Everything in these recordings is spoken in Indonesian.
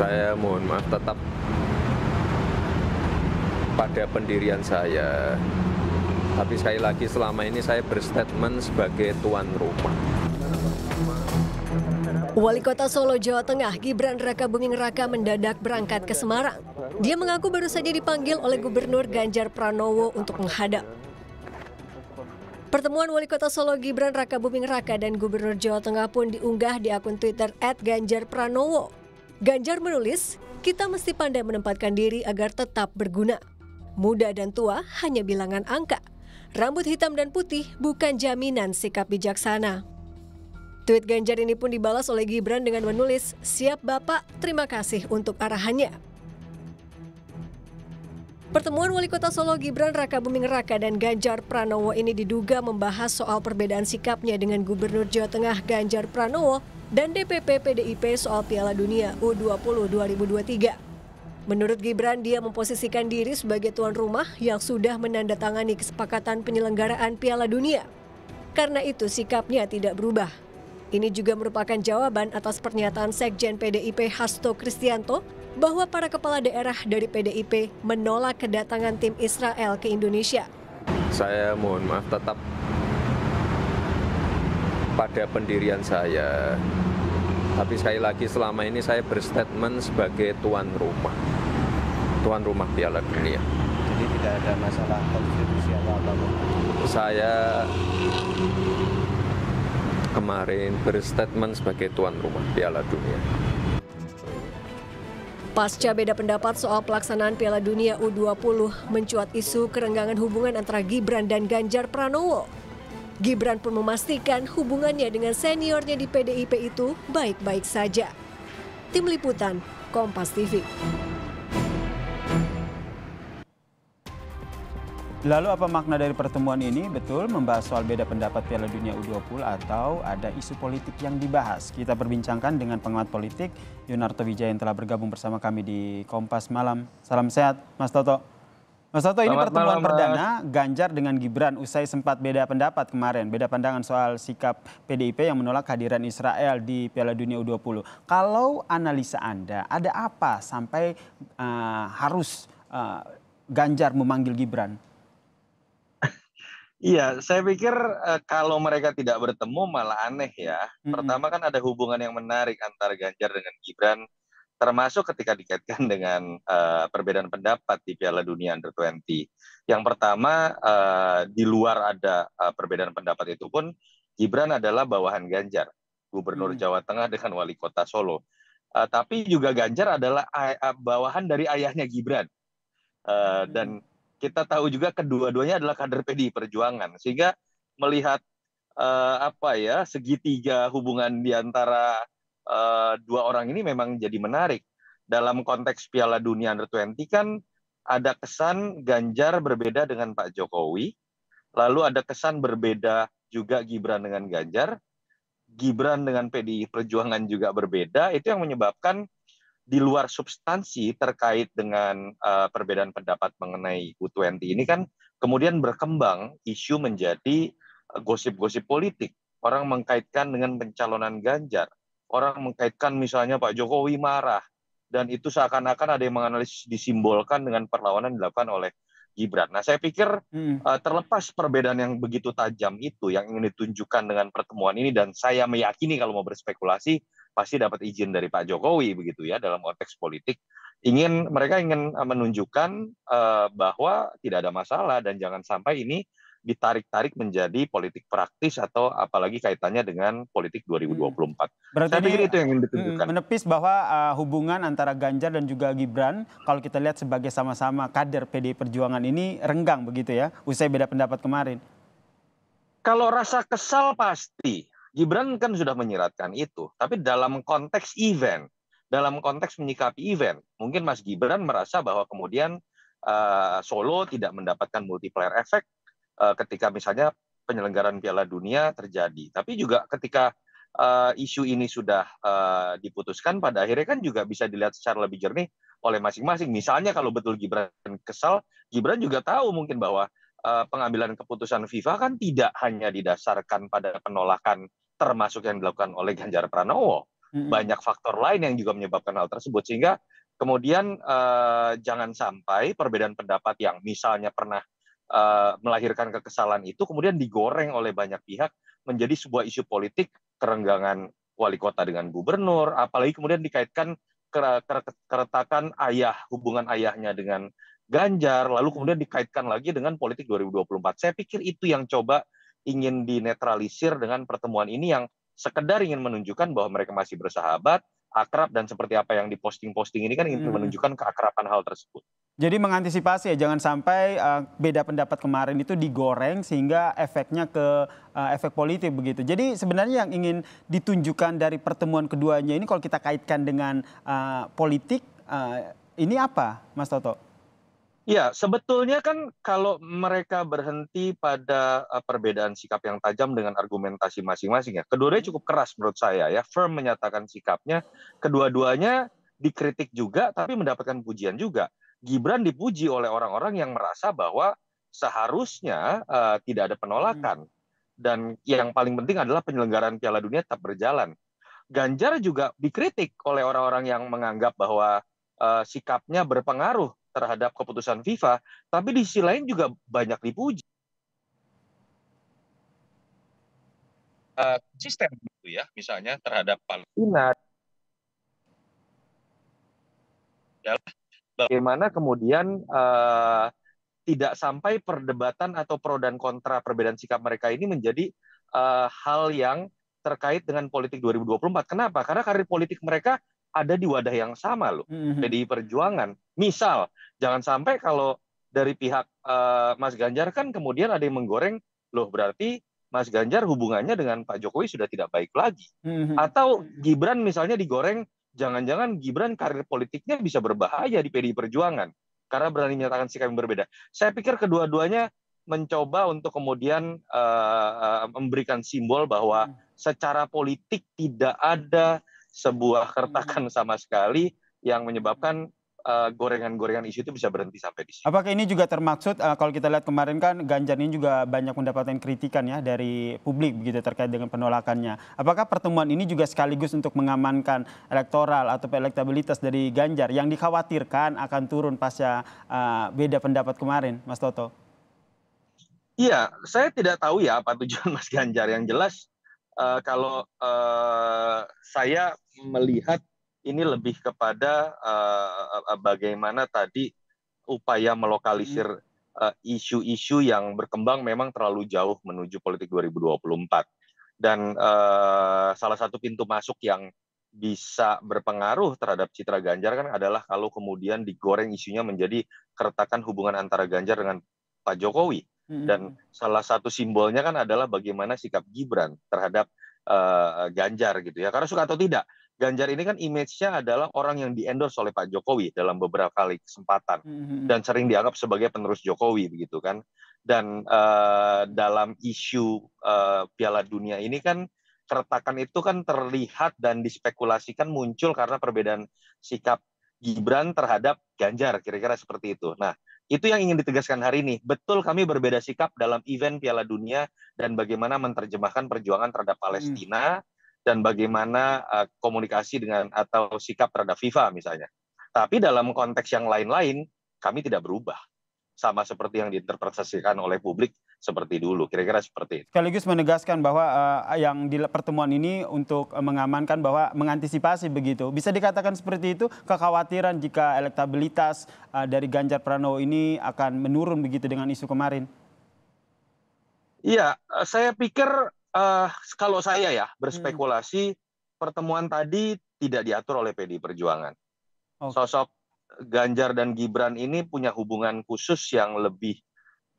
Saya mohon maaf tetap pada pendirian saya. Tapi sekali lagi selama ini saya berstatement sebagai tuan rumah. Wali Kota Solo, Jawa Tengah, Gibran Rakabuming Raka mendadak berangkat ke Semarang. Dia mengaku baru saja dipanggil oleh Gubernur Ganjar Pranowo untuk menghadap. Pertemuan Wali Kota Solo Gibran Rakabuming Raka dan Gubernur Jawa Tengah pun diunggah di akun Twitter @ganjarpranowo. Ganjar menulis, "Kita mesti pandai menempatkan diri agar tetap berguna. Muda dan tua hanya bilangan angka. Rambut hitam dan putih bukan jaminan sikap bijaksana." Tweet Ganjar ini pun dibalas oleh Gibran dengan menulis, "Siap Bapak, terima kasih untuk arahannya." Pertemuan Wali Kota Solo Gibran Rakabuming Raka dan Ganjar Pranowo ini diduga membahas soal perbedaan sikapnya dengan Gubernur Jawa Tengah Ganjar Pranowo dan DPP PDIP soal Piala Dunia U20 2023. Menurut Gibran, dia memposisikan diri sebagai tuan rumah yang sudah menandatangani kesepakatan penyelenggaraan Piala Dunia. Karena itu sikapnya tidak berubah. Ini juga merupakan jawaban atas pernyataan Sekjen PDIP Hasto Kristianto bahwa para kepala daerah dari PDIP menolak kedatangan tim Israel ke Indonesia. Saya mohon maaf tetap pada pendirian saya. Tapi sekali lagi selama ini saya berstatement sebagai tuan rumah Piala Dunia. Jadi tidak ada masalah konstitusi atau apapun. Saya kemarin berstatement sebagai tuan rumah Piala Dunia. Pasca beda pendapat soal pelaksanaan Piala Dunia U20, mencuat isu kerenggangan hubungan antara Gibran dan Ganjar Pranowo. Gibran pun memastikan hubungannya dengan seniornya di PDIP itu baik-baik saja. Tim Liputan, Kompas TV. Lalu apa makna dari pertemuan ini? Betul membahas soal beda pendapat Piala Dunia U20 atau ada isu politik yang dibahas? Kita perbincangkan dengan pengamat politik Yunarto Wijaya yang telah bergabung bersama kami di Kompas Malam. Salam sehat Mas Toto. Mas Toto, ini pertemuan perdana Ganjar dengan Gibran usai sempat beda pendapat kemarin. Beda pandangan soal sikap PDIP yang menolak kehadiran Israel di Piala Dunia U20. Kalau analisa Anda, ada apa sampai harus Ganjar memanggil Gibran? Iya, saya pikir kalau mereka tidak bertemu malah aneh ya. Pertama kan ada hubungan yang menarik antara Ganjar dengan Gibran, termasuk ketika dikaitkan dengan perbedaan pendapat di Piala Dunia Under-20. Yang pertama, di luar ada perbedaan pendapat itu pun, Gibran adalah bawahan Ganjar, Gubernur Jawa Tengah dengan Wali Kota Solo. Tapi juga Ganjar adalah bawahan dari ayahnya Gibran. Dan kita tahu juga kedua-duanya adalah kader PDI Perjuangan, sehingga melihat segitiga hubungan di antara dua orang ini memang jadi menarik. Dalam konteks Piala Dunia Under-20 kan ada kesan Ganjar berbeda dengan Pak Jokowi, lalu ada kesan berbeda juga Gibran dengan Ganjar, Gibran dengan PDI Perjuangan juga berbeda. Itu yang menyebabkan di luar substansi terkait dengan perbedaan pendapat mengenai U20 ini kan kemudian berkembang isu menjadi gosip-gosip politik. Orang mengkaitkan dengan pencalonan Ganjar. Orang mengkaitkan misalnya Pak Jokowi marah. Dan itu seakan-akan ada yang menganalisis disimbolkan dengan perlawanan dilakukan oleh Gibran. Nah, saya pikir terlepas perbedaan yang begitu tajam itu yang ingin ditunjukkan dengan pertemuan ini, dan saya meyakini kalau mau berspekulasi pasti dapat izin dari Pak Jokowi begitu ya dalam konteks politik. Mereka ingin menunjukkan bahwa tidak ada masalah dan jangan sampai ini ditarik-tarik menjadi politik praktis atau apalagi kaitannya dengan politik 2024. Berarti saya pikir itu yang ingin ditunjukkan. Menepis bahwa hubungan antara Ganjar dan juga Gibran kalau kita lihat sebagai sama-sama kader PDI Perjuangan ini renggang begitu ya usai beda pendapat kemarin. Kalau rasa kesal pasti. Gibran kan sudah menyiratkan itu. Tapi dalam konteks event, dalam konteks menyikapi event, mungkin Mas Gibran merasa bahwa kemudian Solo tidak mendapatkan multiplier effect ketika misalnya penyelenggaraan Piala Dunia terjadi. Tapi juga ketika isu ini sudah diputuskan, pada akhirnya kan juga bisa dilihat secara lebih jernih oleh masing-masing. Misalnya kalau betul Gibran kesal, Gibran juga tahu mungkin bahwa pengambilan keputusan FIFA kan tidak hanya didasarkan pada penolakan termasuk yang dilakukan oleh Ganjar Pranowo, banyak faktor lain yang juga menyebabkan hal tersebut. Sehingga kemudian jangan sampai perbedaan pendapat yang misalnya pernah melahirkan kekesalan itu kemudian digoreng oleh banyak pihak menjadi sebuah isu politik, kerenggangan wali kota dengan gubernur, apalagi kemudian dikaitkan keretakan hubungan ayahnya dengan Ganjar, lalu kemudian dikaitkan lagi dengan politik 2024. Saya pikir itu yang coba ingin dinetralisir dengan pertemuan ini, yang sekedar ingin menunjukkan bahwa mereka masih bersahabat, akrab, dan seperti apa yang diposting-posting ini kan ingin menunjukkan keakraban hal tersebut. Jadi mengantisipasi ya, jangan sampai beda pendapat kemarin itu digoreng sehingga efeknya ke efek politik begitu. Jadi sebenarnya yang ingin ditunjukkan dari pertemuan keduanya ini kalau kita kaitkan dengan politik, ini apa, Mas Toto? Ya, sebetulnya kan kalau mereka berhenti pada perbedaan sikap yang tajam dengan argumentasi masing-masing ya, kedua-duanya cukup keras menurut saya ya, firm menyatakan sikapnya, kedua-duanya dikritik juga tapi mendapatkan pujian juga. Gibran dipuji oleh orang-orang yang merasa bahwa seharusnya tidak ada penolakan, dan yang paling penting adalah penyelenggaraan Piala Dunia tetap berjalan. Ganjar juga dikritik oleh orang-orang yang menganggap bahwa sikapnya berpengaruh terhadap keputusan FIFA, tapi di sisi lain juga banyak dipuji. Sistem gitu ya, misalnya terhadap Palestina. Bagaimana kemudian tidak sampai perdebatan atau pro dan kontra perbedaan sikap mereka ini menjadi hal yang terkait dengan politik 2024. Kenapa? Karena karir politik mereka ada di wadah yang sama loh, PDI Perjuangan. Misal, jangan sampai kalau dari pihak Mas Ganjar kan kemudian ada yang menggoreng, loh berarti Mas Ganjar hubungannya dengan Pak Jokowi sudah tidak baik lagi. Atau Gibran misalnya digoreng, jangan-jangan Gibran karir politiknya bisa berbahaya di PDI Perjuangan karena berani menyatakan sikap yang berbeda. Saya pikir kedua-duanya mencoba untuk kemudian memberikan simbol bahwa secara politik tidak ada sebuah keretakan sama sekali yang menyebabkan gorengan-gorengan isu itu bisa berhenti sampai di sini. Apakah ini juga termaksud kalau kita lihat kemarin kan Ganjar ini juga banyak mendapatkan kritikan ya dari publik begitu terkait dengan penolakannya. Apakah pertemuan ini juga sekaligus untuk mengamankan elektoral atau elektabilitas dari Ganjar yang dikhawatirkan akan turun pasca beda pendapat kemarin, Mas Toto? Iya, saya tidak tahu ya apa tujuan Mas Ganjar. Yang jelas kalau saya melihat ini lebih kepada bagaimana tadi upaya melokalisir isu-isu yang berkembang memang terlalu jauh menuju politik 2024. Dan salah satu pintu masuk yang bisa berpengaruh terhadap citra Ganjar kan adalah kalau kemudian digoreng isunya menjadi keretakan hubungan antara Ganjar dengan Pak Jokowi. Dan salah satu simbolnya kan adalah bagaimana sikap Gibran terhadap Ganjar gitu ya. Karena suka atau tidak, Ganjar ini kan image-nya adalah orang yang di-endorse oleh Pak Jokowi dalam beberapa kali kesempatan dan sering dianggap sebagai penerus Jokowi begitu kan. Dan dalam isu Piala Dunia ini kan keretakan itu kan terlihat dan dispekulasikan muncul karena perbedaan sikap Gibran terhadap Ganjar, kira-kira seperti itu. Nah, itu yang ingin ditegaskan hari ini. Betul kami berbeda sikap dalam event Piala Dunia dan bagaimana menerjemahkan perjuangan terhadap Palestina dan bagaimana komunikasi dengan atau sikap terhadap FIFA misalnya. Tapi dalam konteks yang lain-lain kami tidak berubah. Sama seperti yang diinterpretasikan oleh publik seperti dulu. Kira-kira seperti itu. Sekaligus menegaskan bahwa yang di pertemuan ini untuk mengamankan bahwa mengantisipasi begitu. Bisa dikatakan seperti itu, kekhawatiran jika elektabilitas dari Ganjar Pranowo ini akan menurun begitu dengan isu kemarin? Iya, saya pikir kalau saya ya berspekulasi, pertemuan tadi tidak diatur oleh PDI Perjuangan. Sosok Ganjar dan Gibran ini punya hubungan khusus yang lebih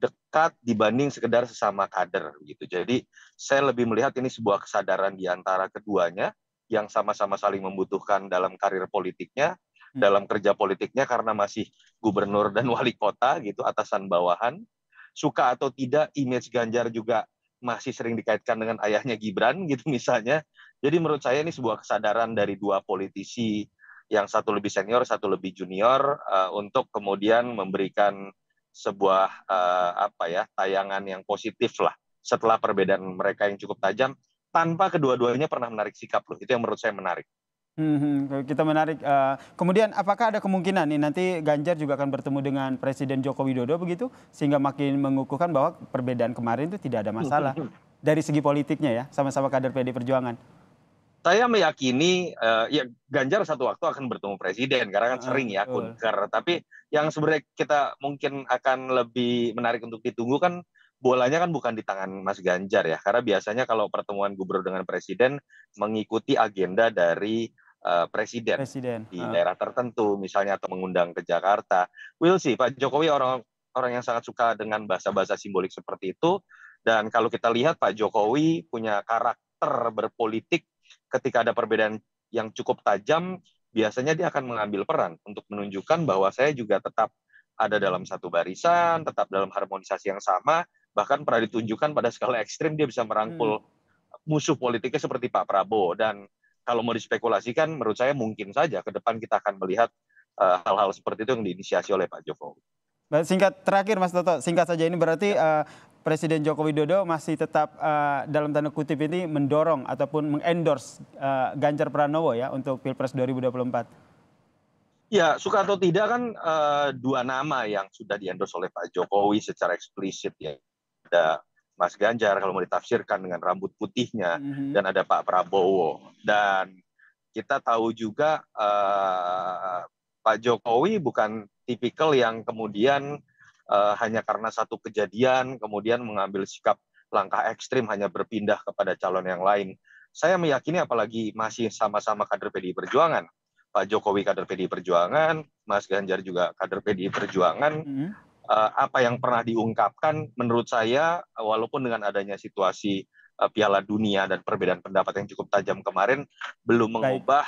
dekat dibanding sekedar sesama kader gitu. Jadi saya lebih melihat ini sebuah kesadaran di antara keduanya yang sama-sama saling membutuhkan dalam karir politiknya, dalam kerja politiknya karena masih gubernur dan wali kota gitu, atasan bawahan. Suka atau tidak, image Ganjar juga masih sering dikaitkan dengan ayahnya Gibran gitu misalnya. Jadi menurut saya ini sebuah kesadaran dari dua politisi, yang satu lebih senior, satu lebih junior, untuk kemudian memberikan sebuah tayangan yang positif lah setelah perbedaan mereka yang cukup tajam tanpa kedua-duanya pernah menarik sikap loh. Itu yang menurut saya menarik. Kita menarik. Kemudian apakah ada kemungkinan nih nanti Ganjar juga akan bertemu dengan Presiden Joko Widodo begitu, sehingga makin mengukuhkan bahwa perbedaan kemarin itu tidak ada masalah dari segi politiknya ya, sama-sama kader PD Perjuangan. Saya meyakini ya Ganjar satu waktu akan bertemu presiden karena kan sering ya Betul. kunker. Tapi yang sebenarnya kita mungkin akan lebih menarik untuk ditunggu kan bolanya kan bukan di tangan Mas Ganjar ya. Karena biasanya kalau pertemuan gubernur dengan presiden mengikuti agenda dari presiden Presiden. di daerah tertentu misalnya atau mengundang ke Jakarta. We'll see. Pak Jokowi orang yang sangat suka dengan bahasa-bahasa simbolik seperti itu. Dan kalau kita lihat Pak Jokowi punya karakter berpolitik ketika ada perbedaan yang cukup tajam, biasanya dia akan mengambil peran untuk menunjukkan bahwa saya juga tetap ada dalam satu barisan, tetap dalam harmonisasi yang sama, bahkan pernah ditunjukkan pada skala ekstrim dia bisa merangkul musuh politiknya seperti Pak Prabowo. Dan kalau mau dispekulasikan, menurut saya mungkin saja ke depan kita akan melihat hal-hal seperti itu yang diinisiasi oleh Pak Jokowi. Singkat terakhir Mas Toto, singkat saja ini berarti Presiden Joko Widodo masih tetap dalam tanda kutip ini mendorong ataupun mengendorse Ganjar Pranowo ya untuk Pilpres 2024. Ya, suka atau tidak kan dua nama yang sudah diendorse oleh Pak Jokowi secara eksplisit ya. Ada Mas Ganjar kalau mau ditafsirkan dengan rambut putihnya, dan ada Pak Prabowo. Dan kita tahu juga Pak Jokowi bukan tipikal yang kemudian hanya karena satu kejadian kemudian mengambil sikap langkah ekstrim hanya berpindah kepada calon yang lain. Saya meyakini apalagi masih sama-sama kader PDI Perjuangan. Pak Jokowi kader PDI Perjuangan, Mas Ganjar juga kader PDI Perjuangan. Apa yang pernah diungkapkan menurut saya walaupun dengan adanya situasi Piala Dunia dan perbedaan pendapat yang cukup tajam kemarin belum mengubah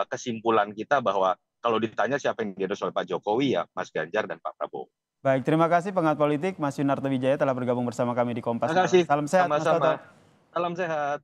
kesimpulan kita bahwa kalau ditanya siapa yang diendorse oleh Pak Jokowi ya Mas Ganjar dan Pak Prabowo. Baik, terima kasih pengamat politik Mas Yunarto Wijaya telah bergabung bersama kami di Kompas. Terima kasih. Salam sehat Mas Toto. Salam sehat.